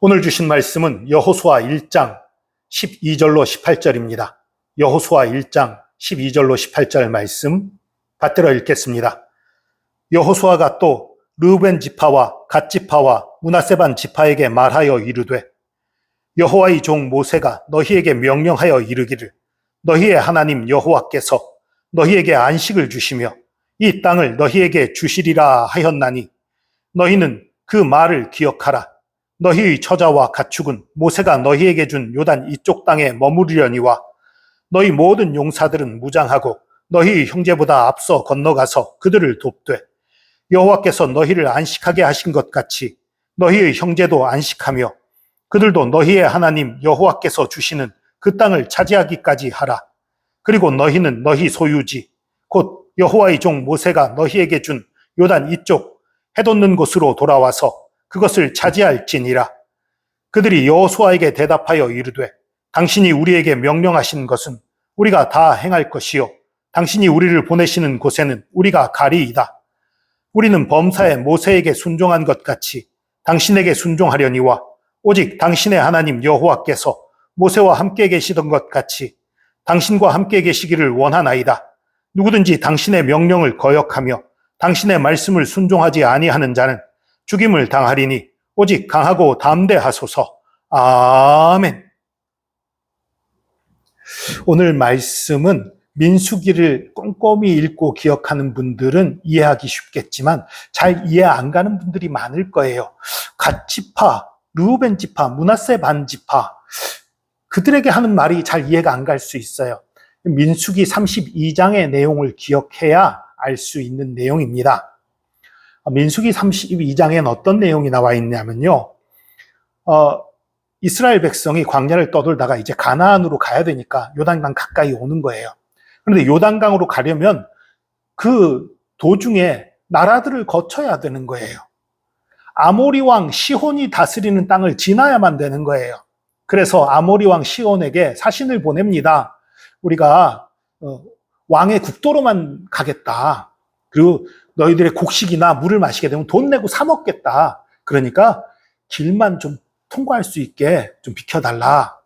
오늘 주신 말씀은 여호수아 1장 12절로 18절입니다. 여호수아 1장 12절로 18절 말씀 받들어 읽겠습니다. 여호수아가 또 르우벤 지파와 갓 지파와 므낫세 반 지파에게 말하여 이르되 여호와의 종 모세가 너희에게 명령하여 이르기를 너희의 하나님 여호와께서 너희에게 안식을 주시며 이 땅을 너희에게 주시리라 하였나니 너희는 그 말을 기억하라. 너희의 처자와 가축은 모세가 너희에게 준 요단 이쪽 땅에 머무르려니와 너희 모든 용사들은 무장하고 너희 형제보다 앞서 건너가서 그들을 돕되 여호와께서 너희를 안식하게 하신 것 같이 너희의 형제도 안식하며 그들도 너희의 하나님 여호와께서 주시는 그 땅을 차지하기까지 하라. 그리고 너희는 너희 소유지 곧 여호와의 종 모세가 너희에게 준 요단 이쪽 해돋는 곳으로 돌아와서 그것을 차지할지니라. 그들이 여호수아에게 대답하여 이르되 당신이 우리에게 명령하신 것은 우리가 다 행할 것이요 당신이 우리를 보내시는 곳에는 우리가 가리이다. 우리는 범사에 모세에게 순종한 것 같이 당신에게 순종하려니와 오직 당신의 하나님 여호와께서 모세와 함께 계시던 것 같이 당신과 함께 계시기를 원하나이다. 누구든지 당신의 명령을 거역하며 당신의 말씀을 순종하지 아니하는 자는 죽임을 당하리니 오직 강하고 담대하소서. 아멘. 오늘 말씀은 민수기를 꼼꼼히 읽고 기억하는 분들은 이해하기 쉽겠지만 잘 이해 안 가는 분들이 많을 거예요. 갓 지파, 르우벤 지파, 므낫세 반 지파 그들에게 하는 말이 잘 이해가 안 갈 수 있어요. 민수기 32장의 내용을 기억해야 알 수 있는 내용입니다. 민수기 32장에는 어떤 내용이 나와 있냐면요. 이스라엘 백성이 광야를 떠돌다가 이제 가나안으로 가야 되니까 요단강 가까이 오는 거예요. 그런데 요단강으로 가려면 그 도중에 나라들을 거쳐야 되는 거예요. 아모리 왕 시혼이 다스리는 땅을 지나야만 되는 거예요. 그래서 아모리 왕 시혼에게 사신을 보냅니다. 우리가 왕의 국도로만 가겠다. 그리고 너희들의 곡식이나 물을 마시게 되면 돈 내고 사 먹겠다. 그러니까 길만 좀 통과할 수 있게 좀 비켜달라.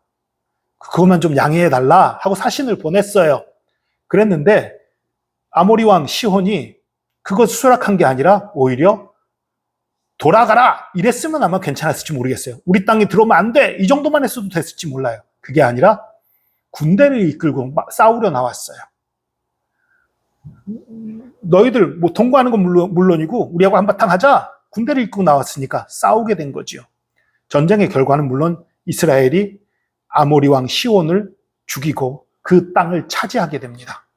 그것만 좀 양해해달라 하고 사신을 보냈어요. 그랬는데 아모리 왕 시혼이 그것 수락한 게 아니라 오히려 돌아가라 이랬으면 아마 괜찮았을지 모르겠어요. 우리 땅에 들어오면 안 돼 이 정도만 했어도 됐을지 몰라요. 그게 아니라 군대를 이끌고 싸우려 나왔어요. 너희들 뭐 통과하는 건 물론이고 우리하고 한바탕 하자. 군대를 이끌고 나왔으니까 싸우게 된 거지요. 전쟁의 결과는 물론 이스라엘이 아모리 왕 시온을 죽이고 그 땅을 차지하게 됩니다.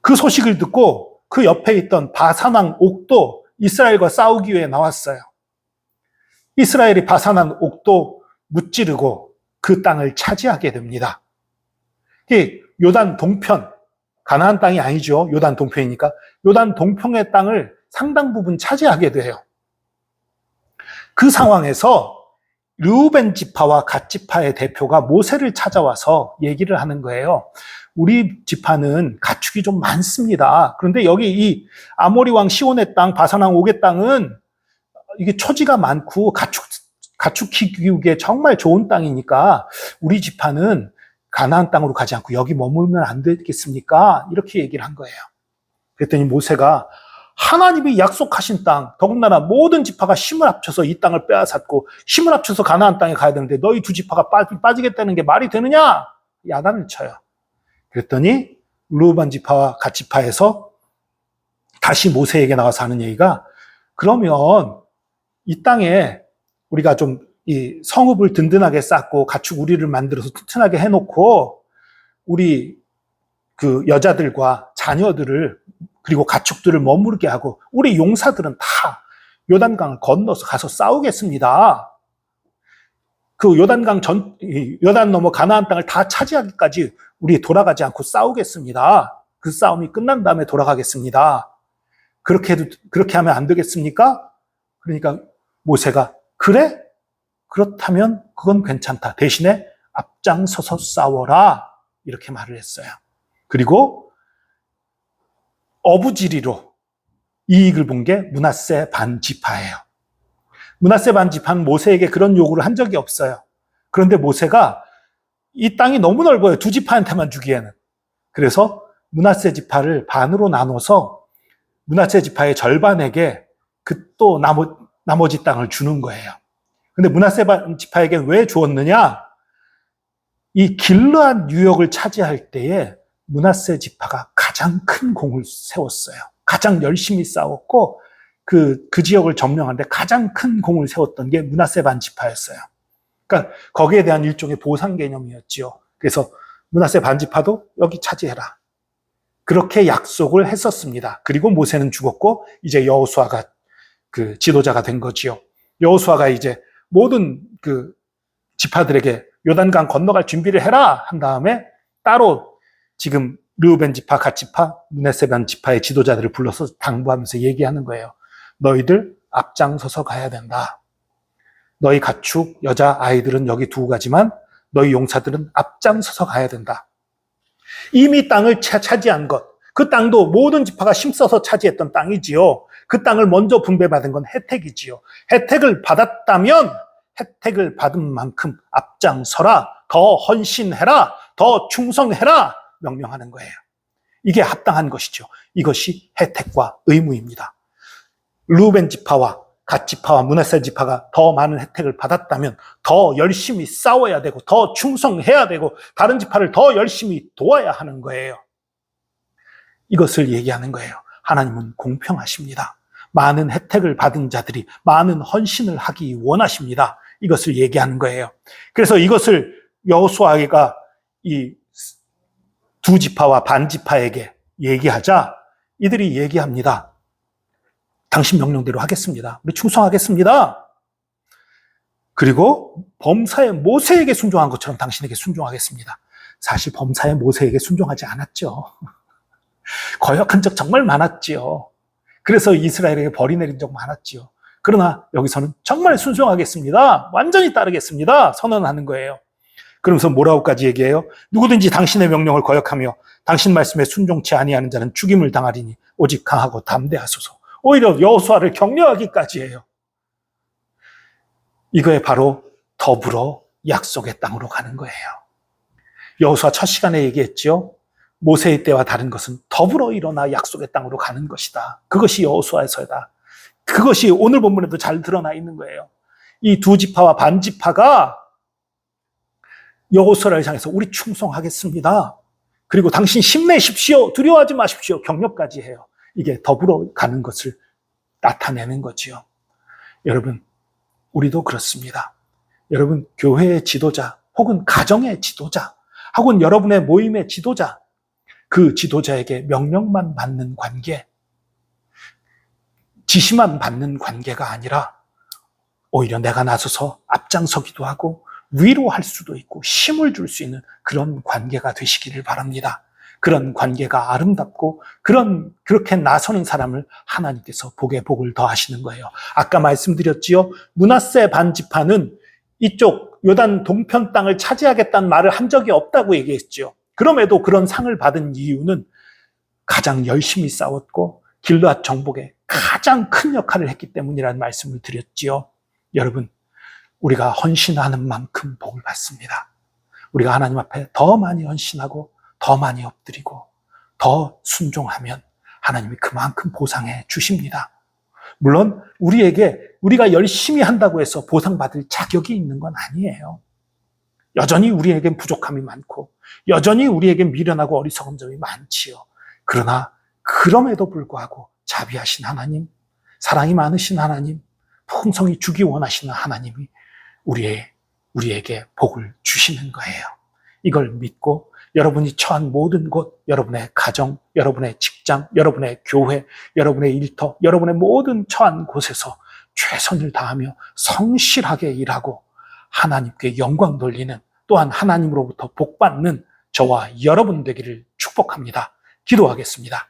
그 소식을 듣고 그 옆에 있던 바산 왕 옥도 이스라엘과 싸우기 위해 나왔어요. 이스라엘이 바산 왕 옥도 무찌르고 그 땅을 차지하게 됩니다. 요단 동편, 가나안 땅이 아니죠. 요단 동편이니까 요단 동편의 땅을 상당 부분 차지하게 돼요. 그 상황에서 르우벤 지파와 갓 지파의 대표가 모세를 찾아와서 얘기를 하는 거예요. 우리 지파는 가축이 좀 많습니다. 그런데 여기 이 아모리 왕 시온의 땅, 바산 왕 옥의 땅은 이게 초지가 많고 가축 키우기에 정말 좋은 땅이니까 우리 지파는 가나안 땅으로 가지 않고 여기 머물면 안 되겠습니까? 이렇게 얘기를 한 거예요. 그랬더니 모세가 하나님이 약속하신 땅, 더군다나 모든 지파가 힘을 합쳐서 이 땅을 빼앗았고 힘을 합쳐서 가나안 땅에 가야 되는데 너희 두 지파가 빠지겠다는 게 말이 되느냐? 야단을 쳐요. 그랬더니 르우벤 지파와 갓 지파에서 다시 모세에게 나와서 하는 얘기가 그러면 이 땅에 우리가 좀 이 성읍을 든든하게 쌓고 가축 우리를 만들어서 튼튼하게 해놓고 우리 그 여자들과 자녀들을 그리고 가축들을 머무르게 하고 우리 용사들은 다 요단강을 건너서 가서 싸우겠습니다. 그 요단 넘어 가나안 땅을 다 차지하기까지 우리 돌아가지 않고 싸우겠습니다. 그 싸움이 끝난 다음에 돌아가겠습니다. 그렇게 하면 안 되겠습니까? 그러니까 모세가 그래? 그렇다면 그건 괜찮다. 대신에 앞장서서 싸워라. 이렇게 말을 했어요. 그리고 어부지리로 이익을 본 게 므낫세 반 지파예요. 므낫세 반 지파는 모세에게 그런 요구를 한 적이 없어요. 그런데 모세가 이 땅이 너무 넓어요. 두 지파한테만 주기에는. 그래서 므낫세 지파를 반으로 나눠서 므낫세 지파의 절반에게 또 나머지 땅을 주는 거예요. 근데 므낫세 지파에게 왜 주었느냐? 이 길르앗 유역을 차지할 때에 므낫세 지파가 가장 큰 공을 세웠어요. 가장 열심히 싸웠고 그 지역을 점령하는데 가장 큰 공을 세웠던 게 므낫세 반 지파였어요. 그러니까 거기에 대한 일종의 보상 개념이었지요. 그래서 므낫세 반 지파도 여기 차지해라. 그렇게 약속을 했었습니다. 그리고 모세는 죽었고 이제 여호수아가 그 지도자가 된 거지요. 여호수아가 이제 모든 그 지파들에게 요단강 건너갈 준비를 해라 한 다음에 따로 지금 르우벤 지파, 갓 지파, 므낫세 반 지파의 지도자들을 불러서 당부하면서 얘기하는 거예요. 너희들 앞장서서 가야 된다. 너희 가축, 여자, 아이들은 여기 두고 가지만 너희 용사들은 앞장서서 가야 된다. 이미 땅을 차지한 것, 그 땅도 모든 지파가 힘써서 차지했던 땅이지요. 그 땅을 먼저 분배받은 건 혜택이지요. 혜택을 받았다면 혜택을 받은 만큼 앞장서라, 더 헌신해라, 더 충성해라 명령하는 거예요. 이게 합당한 것이죠. 이것이 혜택과 의무입니다. 르우벤 지파와 갓 지파와 므낫세 지파가 더 많은 혜택을 받았다면 더 열심히 싸워야 되고 더 충성해야 되고 다른 지파를 더 열심히 도와야 하는 거예요. 이것을 얘기하는 거예요. 하나님은 공평하십니다. 많은 혜택을 받은 자들이 많은 헌신을 하기 원하십니다. 이것을 얘기하는 거예요. 그래서 이것을 여호수아가 이 두 지파와 반 지파에게 얘기하자 이들이 얘기합니다. 당신 명령대로 하겠습니다. 우리 충성하겠습니다. 그리고 범사의 모세에게 순종한 것처럼 당신에게 순종하겠습니다. 사실 범사의 모세에게 순종하지 않았죠. 거역한 적 정말 많았지요. 그래서 이스라엘에게 벌이 내린 적 많았지요. 그러나 여기서는 정말 순종하겠습니다. 완전히 따르겠습니다. 선언하는 거예요. 그러면서 뭐라고까지 얘기해요? 누구든지 당신의 명령을 거역하며 당신 말씀에 순종치 아니하는 자는 죽임을 당하리니 오직 강하고 담대하소서. 오히려 여호수아를 격려하기까지 해요. 이거에 바로 더불어 약속의 땅으로 가는 거예요. 여호수아 첫 시간에 얘기했죠. 모세의 때와 다른 것은 더불어 일어나 약속의 땅으로 가는 것이다. 그것이 여호수아에서다. 그것이 오늘 본문에도 잘 드러나 있는 거예요. 이 두 지파와 반 지파가 여호수아를 향해서 우리 충성하겠습니다. 그리고 당신 힘내십시오. 두려워하지 마십시오. 격려까지 해요. 이게 더불어 가는 것을 나타내는 거지요. 여러분, 우리도 그렇습니다. 여러분, 교회의 지도자 혹은 가정의 지도자 혹은 여러분의 모임의 지도자, 그 지도자에게 명령만 받는 관계, 지시만 받는 관계가 아니라 오히려 내가 나서서 앞장서기도 하고 위로할 수도 있고 힘을 줄 수 있는 그런 관계가 되시기를 바랍니다. 그런 관계가 아름답고 그렇게 나서는 사람을 하나님께서 복에 복을 더하시는 거예요. 아까 말씀드렸지요. 므낫세 반 지파는 이쪽 요단 동편 땅을 차지하겠다는 말을 한 적이 없다고 얘기했죠. 그럼에도 그런 상을 받은 이유는 가장 열심히 싸웠고 길르앗 정복에 가장 큰 역할을 했기 때문이라는 말씀을 드렸지요. 여러분, 우리가 헌신하는 만큼 복을 받습니다. 우리가 하나님 앞에 더 많이 헌신하고 더 많이 엎드리고 더 순종하면 하나님이 그만큼 보상해 주십니다. 물론 우리가 열심히 한다고 해서 보상받을 자격이 있는 건 아니에요. 여전히 우리에겐 부족함이 많고 여전히 우리에겐 미련하고 어리석은 점이 많지요. 그러나 그럼에도 불구하고 자비하신 하나님, 사랑이 많으신 하나님, 풍성히 주기 원하시는 하나님이 우리에게 복을 주시는 거예요. 이걸 믿고 여러분이 처한 모든 곳, 여러분의 가정, 여러분의 직장, 여러분의 교회, 여러분의 일터, 여러분의 모든 처한 곳에서 최선을 다하며 성실하게 일하고 하나님께 영광 돌리는, 또한 하나님으로부터 복받는 저와 여러분 되기를 축복합니다. 기도하겠습니다.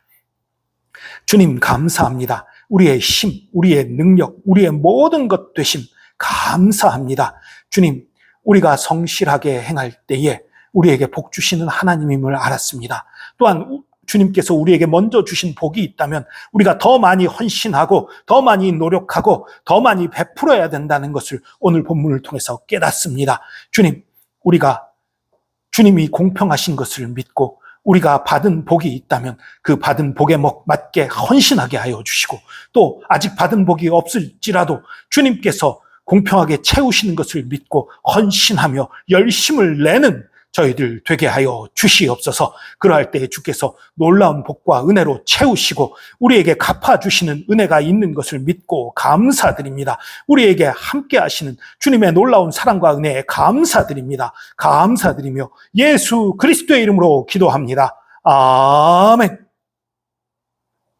주님, 감사합니다. 우리의 힘, 우리의 능력, 우리의 모든 것 되심 감사합니다. 주님, 우리가 성실하게 행할 때에 우리에게 복 주시는 하나님임을 알았습니다. 또한 주님께서 우리에게 먼저 주신 복이 있다면 우리가 더 많이 헌신하고 더 많이 노력하고 더 많이 베풀어야 된다는 것을 오늘 본문을 통해서 깨닫습니다. 주님, 우리가 주님이 공평하신 것을 믿고 우리가 받은 복이 있다면 그 받은 복에 맞게 헌신하게 하여 주시고, 또 아직 받은 복이 없을지라도 주님께서 공평하게 채우시는 것을 믿고 헌신하며 열심을 내는 저희들 되게 하여 주시옵소서. 그러할 때 주께서 놀라운 복과 은혜로 채우시고 우리에게 갚아주시는 은혜가 있는 것을 믿고 감사드립니다. 우리에게 함께 하시는 주님의 놀라운 사랑과 은혜에 감사드립니다. 감사드리며 예수 그리스도의 이름으로 기도합니다. 아멘.